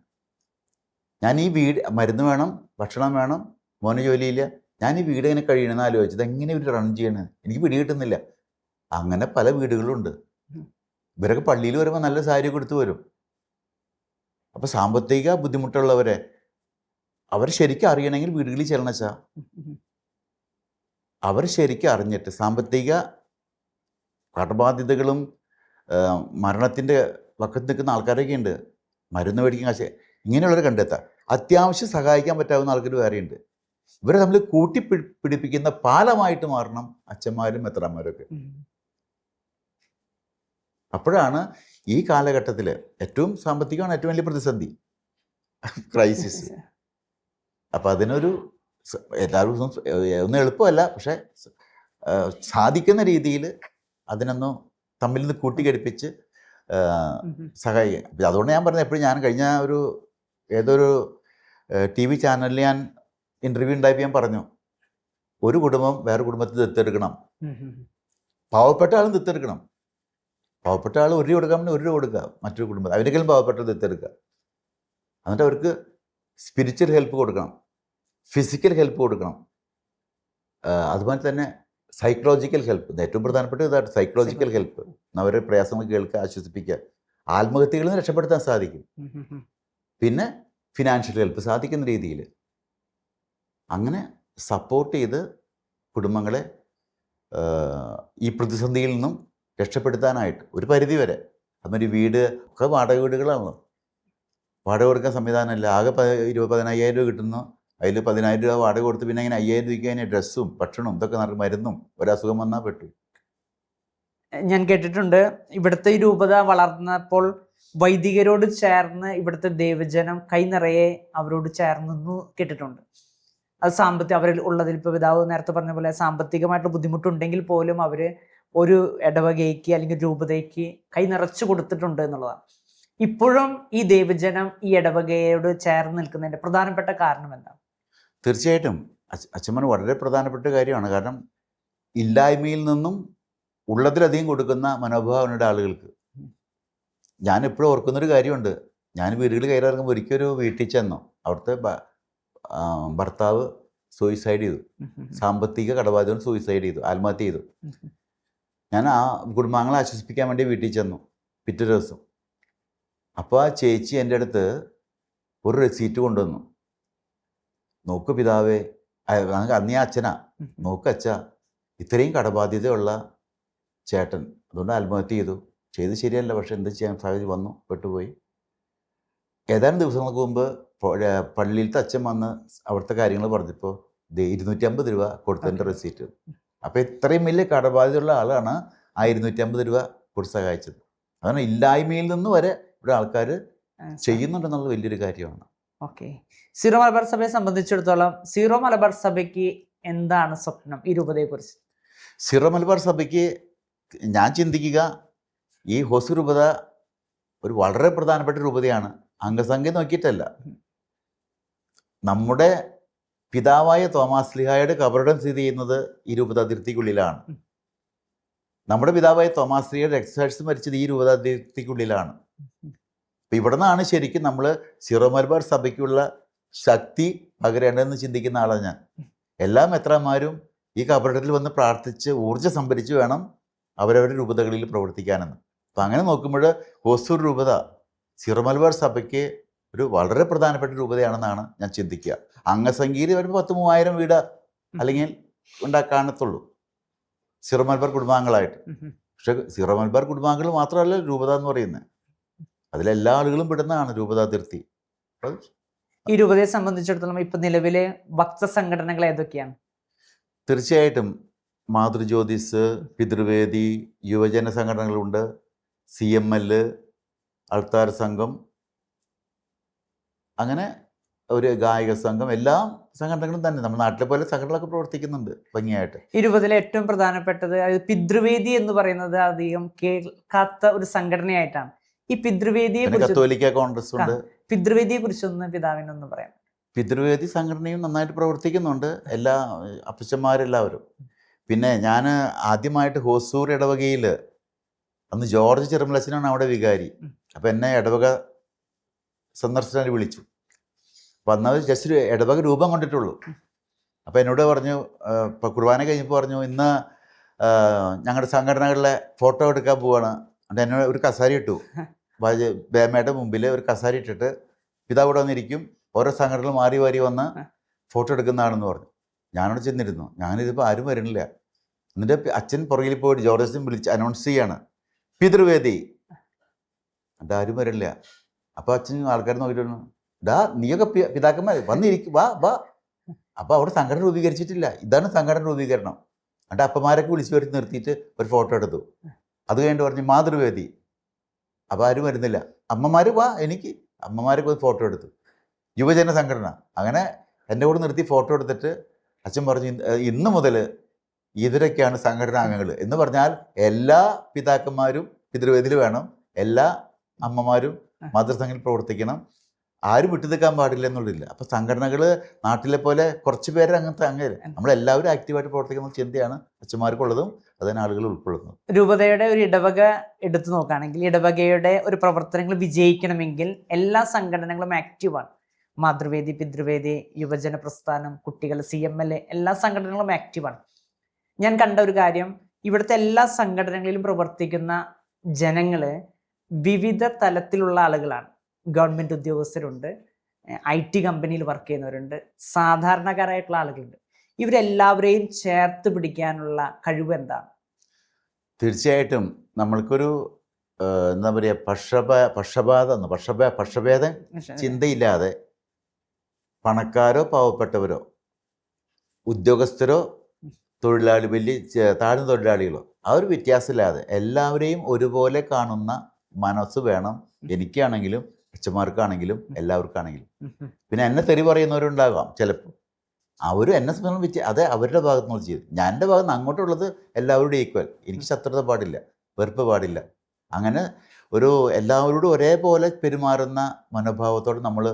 ഞാൻ ഈ വീട്, മരുന്ന് വേണം, ഭക്ഷണം വേണം, മോന് ജോലിയില്ല, ഞാൻ ഈ വീട് എങ്ങനെ കഴിയണമെന്ന് ആലോചിച്ചത്, എങ്ങനെ ഇവർ റൺ ചെയ്യണത് എനിക്ക് പിടി കിട്ടുന്നില്ല. അങ്ങനെ പല വീടുകളുണ്ട്. ഇവരൊക്കെ പള്ളിയിൽ വരുമ്പോൾ നല്ല സാരി കൊടുത്ത് വരും. അപ്പോൾ സാമ്പത്തിക ബുദ്ധിമുട്ടുള്ളവരെ അവർ ശരിക്കും അറിയണമെങ്കിൽ വീടുകളിൽ ചെല്ലണച്ചാ, അവർ ശരിക്കും അറിഞ്ഞിട്ട് സാമ്പത്തിക കടബാധ്യതകളും മരണത്തിൻ്റെ പക്കത്ത് നിൽക്കുന്ന ആൾക്കാരൊക്കെ ഉണ്ട്. മരുന്ന് മേടിക്കാൻ കാശ്, ഇങ്ങനെയുള്ളവരെ കണ്ടെത്താം. അത്യാവശ്യം സഹായിക്കാൻ പറ്റാവുന്ന ആൾക്കാർ വേറെയുണ്ട്. ഇവരെ നമ്മൾ പിടിപ്പിക്കുന്ന പാലമായിട്ട് മാറണം അച്ഛന്മാരും മെത്രാന്മാരൊക്കെ. അപ്പോഴാണ് ഈ കാലഘട്ടത്തിൽ ഏറ്റവും സാമ്പത്തികമാണ് ഏറ്റവും വലിയ പ്രതിസന്ധി, ക്രൈസിസ്. അപ്പം അതിനൊരു എല്ലാവരും ഒന്നും എളുപ്പമല്ല, പക്ഷെ സാധിക്കുന്ന രീതിയിൽ അതിനൊന്ന് തമ്മിൽ നിന്ന് കൂട്ടിക്കടിപ്പിച്ച് സഹായിക്കുക. അതുകൊണ്ട് ഞാൻ പറഞ്ഞത് എപ്പോഴും, ഞാൻ കഴിഞ്ഞ ഏതൊരു TV ചാനലിൽ ഞാൻ ഇൻ്റർവ്യൂ ഉണ്ടായപ്പോൾ ഞാൻ പറഞ്ഞു, ഒരു കുടുംബം വേറെ കുടുംബത്തിൽ ദത്തെടുക്കണം, പാവപ്പെട്ട ആളും ദത്തെടുക്കണം. പാവപ്പെട്ട ആൾ 1 രൂപ കൊടുക്കാൻ 1 രൂപ കൊടുക്കുക മറ്റൊരു കുടുംബം, അവരെങ്കിലും പാവപ്പെട്ട ദത്തെടുക്കുക. എന്നിട്ട് അവർക്ക് സ്പിരിച്വൽ ഹെൽപ്പ് കൊടുക്കണം, ഫിസിക്കൽ ഹെൽപ്പ് കൊടുക്കണം, അതുപോലെ തന്നെ സൈക്കോളജിക്കൽ ഹെൽപ്പ്. ഏറ്റവും പ്രധാനപ്പെട്ട ഇതാണ് സൈക്കോളജിക്കൽ ഹെൽപ്പ്. അവരെ പ്രയാസങ്ങൾ കേൾക്കുക, ആശ്വസിപ്പിക്കുക. ആത്മഹത്യകളിൽ നിന്ന് രക്ഷപ്പെടുത്താൻ സാധിക്കും. പിന്നെ ഫിനാൻഷ്യൽ ഹെൽപ്പ് സാധിക്കുന്ന രീതിയിൽ അങ്ങനെ സപ്പോർട്ട് ചെയ്ത് കുടുംബങ്ങളെ ഈ പ്രതിസന്ധിയിൽ നിന്നും രക്ഷപ്പെടുത്താനായിട്ട് ഒരു പരിധി വരെ. അതൊരു വീട് ഒക്കെ വാടക വീടുകളാണല്ലോ, വാടക കൊടുക്കാൻ സംവിധാനമില്ല. ആകെ 15,000 രൂപ കിട്ടുന്നു, അതിൽ 10,000 രൂപ വാടക കൊടുത്ത് പിന്നെ അങ്ങനെ 5,000 രൂപയ്ക്ക് അതിന് ഡ്രസ്സും ഭക്ഷണവും ഇതൊക്കെ നടക്കും, മരുന്നും. ഒരസുഖം വന്നാൽ പെട്ടു. ഞാൻ കേട്ടിട്ടുണ്ട് ഇവിടുത്തെ ഈ രൂപത വളർന്നപ്പോൾ വൈദികരോട് ചേർന്ന് ഇവിടുത്തെ ദൈവജനം കൈ നിറയെ അവരോട് ചേർന്നു കേട്ടിട്ടുണ്ട്. അത് അവരിൽ ഉള്ളതിൽ ഇപ്പോൾ പിതാവ് നേരത്തെ പറഞ്ഞ പോലെ സാമ്പത്തികമായിട്ടുള്ള ബുദ്ധിമുട്ടുണ്ടെങ്കിൽ പോലും അവർ ഒരു ഇടവകയ്ക്ക് അല്ലെങ്കിൽ രൂപതയ്ക്ക് കൈ നിറച്ചു കൊടുത്തിട്ടുണ്ട് എന്നുള്ളതാണ്. ഇപ്പോഴും ഈ ദൈവജനം ഈ ഇടവകയോട് ചേർന്ന് നിൽക്കുന്നതിൻ്റെ പ്രധാനപ്പെട്ട കാരണം എന്താണ്? തീർച്ചയായിട്ടും അച്ഛന്മാർ വളരെ പ്രധാനപ്പെട്ട കാര്യമാണ്. കാരണം ഇല്ലായ്മയിൽ നിന്നും ഉള്ളതിലധികം കൊടുക്കുന്ന മനോഭാവമുണ്ട് ആളുകൾക്ക്. ഞാൻ എപ്പോഴും ഓർക്കുന്നൊരു കാര്യമുണ്ട്. ഞാൻ വീടുകളിൽ കയറിയിറങ്ങുമ്പോൾ ഒരിക്കലൊരു വീട്ടിൽ ചെന്നു, അവിടുത്തെ ഭർത്താവ് സൂയിസൈഡ് ചെയ്തു, സാമ്പത്തിക കടബാധ്യത കൊണ്ട് സൂയിസൈഡ് ചെയ്തു, ആത്മഹത്യ ചെയ്തു. ഞാൻ ആ കുടുംബാംഗങ്ങളെ ആശ്വസിപ്പിക്കാൻ വേണ്ടി വീട്ടിൽ ചെന്നു പിറ്റേ ദിവസം. അപ്പോൾ ആ ചേച്ചി എൻ്റെ അടുത്ത് ഒരു റെസീറ്റ് കൊണ്ടുവന്നു. നോക്ക് പിതാവേ, അന്നീ അച്ഛനാ, നോക്ക് അച്ഛ, ഇത്രയും കടബാധ്യതയുള്ള ചേട്ടൻ അതുകൊണ്ട് ആത്മഹത്യ ചെയ്ത് ശരിയല്ല, പക്ഷെ എന്ത് ചെയ്യാൻ സാഹചര്യം വന്നു, പെട്ടുപോയി. ഏതാനും ദിവസങ്ങൾക്ക് മുമ്പ് പള്ളിയിലത്തെ അച്ഛൻ വന്ന് അവിടുത്തെ കാര്യങ്ങൾ പറഞ്ഞപ്പോൾ 250 രൂപ കൊടുത്തതിൻ്റെ റെസീറ്റ്. അപ്പോൾ ഇത്രയും വലിയ കടബാധ്യതയുള്ള ആളാണ് ആ 250 രൂപ കൊടുത്ത് സഹായിച്ചത്. അതാണ് ഇല്ലായ്മയിൽ നിന്ന് വരെ ഇവിടെ ആൾക്കാർ ചെയ്യുന്നുണ്ടെന്നുള്ള വലിയൊരു കാര്യമാണ്. ഓക്കെ. സീറോ മലബാർ സഭയെ സംബന്ധിച്ചിടത്തോളം സീറോ മലബാർ സഭയ്ക്ക് എന്താണ് സ്വപ്നം ഈ രൂപതയെക്കുറിച്ച്? സീറോ മലബാർ സഭയ്ക്ക് ഞാൻ ചിന്തിക്കുക, ഈ ഹോസൂർ രൂപത ഒരു വളരെ പ്രധാനപ്പെട്ട രൂപതയാണ്. അംഗസംഖ്യ നോക്കിയിട്ടല്ല, നമ്മുടെ പിതാവായ തോമാശ്ലീഹായുടെ കബറിടം സ്ഥിതി ചെയ്യുന്നത് ഈ രൂപതാതിർത്തിക്കുള്ളിലാണ്. നമ്മുടെ പിതാവായ തോമാശ്ലീഹയുടെ രക്തസാക്ഷിത്വം മരിച്ചത് ഈ രൂപതാതിർത്തിക്കുള്ളിലാണ്. അപ്പം ഇവിടെ നിന്നാണ് ശരിക്കും നമ്മൾ സീറോ മലബാർ സഭയ്ക്കുള്ള ശക്തി പകരേണ്ടതെന്ന് ചിന്തിക്കുന്ന ആളാണ് ഞാൻ. എല്ലാ മെത്രാന്മാരും ഈ കബറിടത്തിൽ വന്ന് പ്രാർത്ഥിച്ച് ഊർജ്ജം സംഭരിച്ച് വേണം അവരവരുടെ രൂപതകളിൽ പ്രവർത്തിക്കാനെന്ന്. അപ്പം അങ്ങനെ നോക്കുമ്പോൾ ഹോസൂർ രൂപത സീറോ മലബാർ സഭയ്ക്ക് ഒരു വളരെ പ്രധാനപ്പെട്ട രൂപതയാണെന്നാണ് ഞാൻ ചിന്തിക്കുക. അംഗസംഖ്യയിൽ വരുമ്പോൾ 10,000-3000 വീട് അല്ലെങ്കിൽ കാണത്തുള്ളൂ സീറോ മലബാർ കുടുംബാംഗങ്ങളായിട്ട്. പക്ഷെ സീറോ മലബാർ കുടുംബാംഗങ്ങൾ മാത്രമല്ല രൂപത എന്ന് പറയുന്നത്, അതിലെല്ലാ ആളുകളും പെടുന്നതാണ് രൂപതാതിർത്തി. ഈ രൂപതയെ സംബന്ധിച്ചിടത്തോളം ഇപ്പൊ നിലവിലെ ഭക്ത സംഘടനകൾ ഏതൊക്കെയാണ്? തീർച്ചയായിട്ടും മാതൃജ്യോതിസ്, പിതൃവേദി, യുവജന സംഘടനകളുണ്ട്, CML, അൾത്താര സംഘം, അങ്ങനെ ഒരു ഗായക സംഘം, എല്ലാ സംഘടനകളും തന്നെ നമ്മുടെ നാട്ടിലെ പോലെ സംഘടനകളൊക്കെ പ്രവർത്തിക്കുന്നുണ്ട് ഭംഗിയായിട്ട്. ഈ രൂപതയിലെ ഏറ്റവും പ്രധാനപ്പെട്ടത് പിതൃവേദി എന്ന് പറയുന്നത് അധികം കേൾക്കാത്ത ഒരു സംഘടനയായിട്ടാണ്. ഈ പിതൃവേദിയെ കത്തോലിക്ക കോൺഗ്രസ് ഉണ്ട്. പിതൃവേദിയെ കുറിച്ചൊന്ന് പിതാവിനൊന്ന് പറയാം. പിതൃവേദി സംഘടനയും നന്നായിട്ട് പ്രവർത്തിക്കുന്നുണ്ട്, എല്ലാ അപ്പച്ചന്മാരെല്ലാവരും. പിന്നെ ഞാൻ ആദ്യമായിട്ട് ഹോസൂർ ഇടവകയിൽ അന്ന് ജോർജ് ചെറുമലച്ചനാണ് അവിടെ വികാരി. അപ്പം എന്നെ ഇടവക സന്ദർശനം വിളിച്ചു. അപ്പം അന്നത് ജസ്റ്റ് ഒരു ഇടവക രൂപം കൊണ്ടിട്ടുള്ളൂ. അപ്പം എന്നോട് പറഞ്ഞു, ഇപ്പം കുർബാന കഴിഞ്ഞപ്പോൾ പറഞ്ഞു, ഇന്ന് ഞങ്ങളുടെ സംഘടനകളിലെ ഫോട്ടോ എടുക്കാൻ പോവാണ്. എന്നിട്ട് എന്നോട് ഒരു കസാരി ഇട്ടു, ബേമയുടെ മുമ്പിൽ ഒരു കസാരി ഇട്ടിട്ട് പിതാവ് ഇവിടെ വന്നിരിക്കും, ഓരോ സംഘടനകൾ മാറി മാറി വന്ന് ഫോട്ടോ എടുക്കുന്നതാണെന്ന് പറഞ്ഞു. ഞാനവിടെ ചെന്നിരുന്നു. ഞാനിതിപ്പോൾ ആരും വരണില്ല. എന്നിട്ട് അച്ഛൻ പുറകിൽ പോയിട്ട് ജോർജ് അച്ഛൻ വിളിച്ച് അനൗൺസ് ചെയ്യാണ്, പിതൃവേദി. എന്നിട്ട് ആരും വരില്ല. അപ്പോൾ അച്ഛൻ ആൾക്കാർ നോക്കിയിട്ട്, ഡാ നീയൊക്കെ പിതാക്കന്മാർ വന്നിരിക്കും, വാ വാ. അപ്പോൾ അവിടെ സംഘടന രൂപീകരിച്ചിട്ടില്ല, ഇതാണ് സംഘടന രൂപീകരണം. എന്നിട്ട് അപ്പന്മാരൊക്കെ വിളിച്ചു വരുത്തി നിർത്തിയിട്ട് ഒരു ഫോട്ടോ എടുത്തു. അത് കഴിഞ്ഞിട്ട് പറഞ്ഞു മാതൃവേദി. അപ്പോൾ ആരും വരുന്നില്ല. അമ്മമാർ വാ, അമ്മമാരൊക്കെ ഫോട്ടോ എടുത്തു. യുവജന സംഘടന, അങ്ങനെ എൻ്റെ കൂടെ നിർത്തി ഫോട്ടോ എടുത്തിട്ട് അച്ഛൻ പറഞ്ഞു, ഇന്ന് മുതൽ ഇവരൊക്കെയാണ് സംഘടനാംഗങ്ങൾ എന്ന് പറഞ്ഞാൽ എല്ലാ പിതാക്കന്മാരും പിതൃവേദിയിൽ വേണം, എല്ലാ അമ്മമാരും മാതൃസംഘത്തിൽ പ്രവർത്തിക്കണം. ആരും വിട്ടു നിൽക്കാൻ പാടില്ല എന്നുള്ളതില്ല. അപ്പോൾ സംഘടനകൾ നാട്ടിലെ പോലെ കുറച്ച് പേര് അങ്ങനെ നമ്മളെല്ലാവരും ആക്റ്റീവായിട്ട് പ്രവർത്തിക്കുന്ന ചിന്തയാണ് അച്ഛന്മാർക്കുള്ളതും അതിന് ആളുകൾ ഉൾക്കൊള്ളുന്നത്. രൂപതയുടെ ഒരു ഇടവക എടുത്തു നോക്കുകയാണെങ്കിൽ ഇടവകയുടെ ഒരു പ്രവർത്തനങ്ങൾ വിജയിക്കണമെങ്കിൽ എല്ലാ സംഘടനകളും ആക്റ്റീവാണ്. മാതൃവേദി, പിതൃവേദി, യുവജന പ്രസ്ഥാനം, കുട്ടികൾ, CMLA എല്ലാ സംഘടനകളും ആക്റ്റീവാണ്. ഞാൻ കണ്ട ഒരു കാര്യം, ഇവിടുത്തെ എല്ലാ സംഘടനകളിലും പ്രവർത്തിക്കുന്ന ജനങ്ങൾ വിവിധ തലത്തിലുള്ള ആളുകളാണ്. ഗവൺമെൻറ് ഉദ്യോഗസ്ഥരുണ്ട്, IT കമ്പനിയിൽ വർക്ക് ചെയ്യുന്നവരുണ്ട്, സാധാരണക്കാരായിട്ടുള്ള ആളുകളുണ്ട്. ഇവരെല്ലാവരെയും ചേർത്ത് പിടിക്കാനുള്ള കഴിവ് എന്താണ്? തീർച്ചയായിട്ടും നമ്മൾക്കൊരു എന്താ പറയുക, പക്ഷഭേദ ചിന്തയില്ലാതെ പണക്കാരോ പാവപ്പെട്ടവരോ ഉദ്യോഗസ്ഥരോ തൊഴിലാളി താഴ്ന്ന തൊഴിലാളികളോ ആ ഒരു വ്യത്യാസമില്ലാതെ എല്ലാവരെയും ഒരുപോലെ കാണുന്ന മനസ്സ് വേണം. എനിക്കാണെങ്കിലും അച്ഛന്മാർക്കാണെങ്കിലും എല്ലാവർക്കാണെങ്കിലും. പിന്നെ എന്നെ തെറി പറയുന്നവരുണ്ടാകാം ചിലപ്പോൾ, അവരും എന്നെ സംബന്ധിച്ച് അത് അവരുടെ ഭാഗത്ത് നിന്ന് ചെയ്തു. ഞാൻ എൻ്റെ ഭാഗത്ത് നിന്ന് അങ്ങോട്ടുള്ളത് എല്ലാവരോടും ഈക്വൽ. എനിക്ക് ശത്രുത പാടില്ല, വെറുപ്പ് പാടില്ല. അങ്ങനെ ഒരു എല്ലാവരോടും ഒരേപോലെ പെരുമാറുന്ന മനോഭാവത്തോടെ നമ്മൾ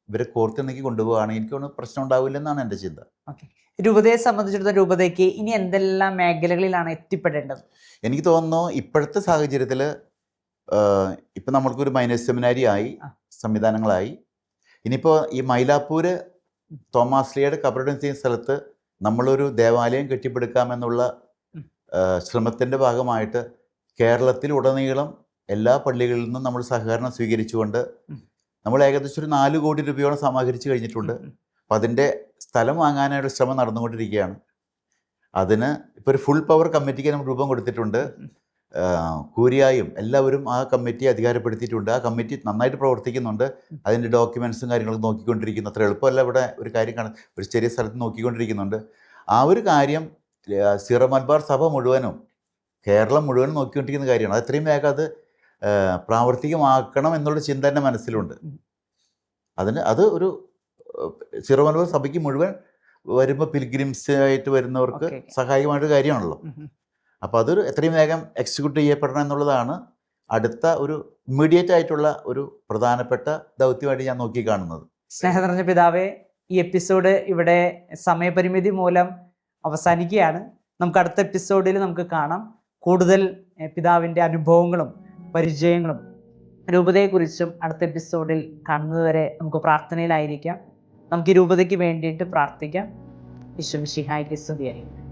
ഇവരെ കോർത്തിണക്കി കൊണ്ടുപോവുകയാണെങ്കിൽ എനിക്കൊന്നും പ്രശ്നം ഉണ്ടാവില്ലെന്നാണ് എൻ്റെ ചിന്ത. രൂപതയെ സംബന്ധിച്ചിടത്തോളം രൂപതയ്ക്ക് ഇനി എന്തെല്ലാം മേഖലകളിലാണ് എത്തിപ്പെടേണ്ടത്? എനിക്ക് തോന്നുന്നു ഇപ്പോഴത്തെ സാഹചര്യത്തിൽ ഇപ്പം നമ്മൾക്കൊരു മൈനസ് സെമിനാരി ആയി, സംവിധാനങ്ങളായി. ഇനിയിപ്പോൾ ഈ മൈലാപ്പൂർ തോമാസ് ലീയുടെ കബറിടം ചെയ്യുന്ന സ്ഥലത്ത് നമ്മളൊരു ദേവാലയം കെട്ടിപ്പടുക്കാമെന്നുള്ള ശ്രമത്തിൻ്റെ ഭാഗമായിട്ട് കേരളത്തിൽ ഉടനീളം എല്ലാ പള്ളികളിൽ നിന്നും നമ്മൾ സഹകരണം സ്വീകരിച്ചുകൊണ്ട് നമ്മൾ ഏകദേശം ഒരു 4 കോടി രൂപയോളം സമാഹരിച്ച് കഴിഞ്ഞിട്ടുണ്ട്. അപ്പം അതിൻ്റെ സ്ഥലം വാങ്ങാനായിട്ട് ശ്രമം നടന്നുകൊണ്ടിരിക്കുകയാണ്. അതിന് ഇപ്പോൾ ഒരു ഫുൾ പവർ കമ്മിറ്റിക്ക് നമ്മൾ രൂപം കൊടുത്തിട്ടുണ്ട്. കൂരിയായും എല്ലാവരും ആ കമ്മിറ്റിയെ അധികാരപ്പെടുത്തിയിട്ടുണ്ട്. ആ കമ്മിറ്റി നന്നായിട്ട് പ്രവർത്തിക്കുന്നുണ്ട്. അതിൻ്റെ ഡോക്യുമെൻറ്റ്സും കാര്യങ്ങളൊക്കെ നോക്കിക്കൊണ്ടിരിക്കുന്നു. അത്ര എളുപ്പമല്ല ഇവിടെ ഒരു കാര്യം ഒരു ചെറിയ സ്ഥലത്ത് നോക്കിക്കൊണ്ടിരിക്കുന്നുണ്ട്. ആ ഒരു കാര്യം സീറോ മലബാർ സഭ മുഴുവനും കേരളം മുഴുവനും നോക്കിക്കൊണ്ടിരിക്കുന്ന കാര്യമാണ്. അത് എത്രയും വേഗം അത് പ്രാവർത്തികമാക്കണം എന്നുള്ള ചിന്ത എൻ്റെ മനസ്സിലുണ്ട്. അത് ഒരു സീറോ മലബാർ സഭയ്ക്ക് മുഴുവൻ വരുമ്പോൾ പിൽഗ്രിംസ് ആയിട്ട് വരുന്നവർക്ക് സഹായകമായിട്ട് കാര്യമാണല്ലോ. അപ്പോൾ അതൊരു എത്രയും വേഗം എക്സിക്യൂട്ട് ചെയ്യപ്പെടണം എന്നുള്ളതാണ് അടുത്ത ഒരു ഇമ്മീഡിയറ്റ് ആയിട്ടുള്ള ഒരു പ്രധാനപ്പെട്ട ദൗത്യമായിട്ട് ഞാൻ നോക്കി കാണുന്നത്. സ്നേഹം നിറഞ്ഞ പിതാവേ, ഈ എപ്പിസോഡ് ഇവിടെ സമയപരിമിതി മൂലം അവസാനിക്കുകയാണ്. നമുക്ക് അടുത്ത എപ്പിസോഡിൽ നമുക്ക് കാണാം. കൂടുതൽ പിതാവിൻ്റെ അനുഭവങ്ങളും പരിചയങ്ങളും രൂപതയെക്കുറിച്ചും അടുത്ത എപ്പിസോഡിൽ കാണുന്നതുവരെ നമുക്ക് പ്രാർത്ഥനയിലായിരിക്കാം. നമുക്ക് ഈ രൂപതയ്ക്ക് വേണ്ടിയിട്ട് പ്രാർത്ഥിക്കാം. ഈശോ മിശിഹായ്ക്ക് സ്തുതിയായിരിക്കട്ടെ.